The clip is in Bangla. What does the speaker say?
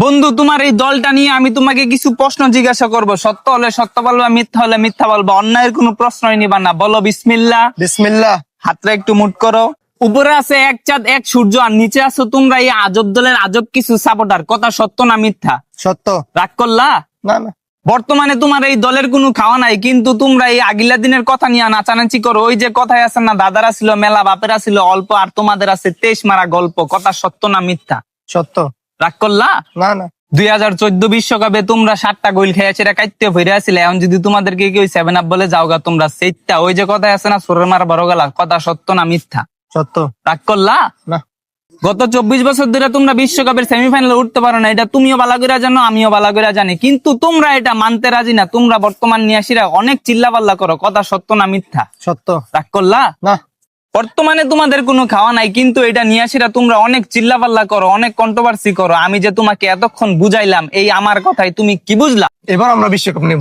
বন্ধু, তোমার এই দলটা নিয়ে আমি তোমাকে কিছু প্রশ্ন জিজ্ঞাসা করব। সত্য হলে সত্য বলবা, মিথ্যা হলে মিথ্যা বলবা। অন্যায়ের কোনো প্রশ্নই নিবা না। বলো বিসমিল্লাহ। বিসমিল্লাহ। হাতটা একটু মুট করো। উপরে আছে এক চাঁদ এক সূর্য, আর নিচে আছো তোমরা এই আজব দলের আজব কিছু সাপোর্টার। কথা সত্য না মিথ্যা? সত্য। রাগ করলা? না না, বর্তমানে তোমার এই দলের কোনো খাওয়া নাই, কিন্তু তোমরা এই আগিলা দিনের কথা নিয়ে নাচানাচি করো। ওই যে কথায় আছে না, দাদারা ছিল মেলা, বাপেরা ছিল অল্প, আর তোমাদের আছে 23 মারা গল্প। কথা সত্য না মিথ্যা? সত্য। রাগ করলা? না না, 2014 বিশ্বকাপে তোমরা 7টা গোল খেয়ে সেটা কাইতে ফিরে আসলে। এখন যদি তোমাদেরকে কেউ 7 আপ বলে যাওগা তোমরা সেইটা, ওই যে কথা আছে না, সোরের মার বড় গলা। কথা সত্য না মিথ্যা? সত্য। রাগ করলা? না। গত 24 বছর ধরে তোমরা বিশ্বকাপের সেমিফাইনালে উঠতে পারো না, এটা তুমিও বালা করে জানো, আমিও বালা করে জানি, কিন্তু তোমরা এটা মানতে রাজি না। তোমরা বর্তমান নিয়াসীরা অনেক চিল্লাপাল্লা করো। কথা সত্য না মিথ্যা? সত্য। রাগ করলা? না। বর্তমানে তোমাদের কোনো খাওয়া নাই, কিন্তু এটা নিয়াসীরা তোমরা অনেক চিল্লাপাল্লা করো, অনেক কন্ট্রোভার্সি করো। আমি যে তোমাকে এতক্ষণ বুঝাইলাম, এই আমার কথাই তুমি কি বুঝলা? এবার আমরা বিশ্বকাপ নেব।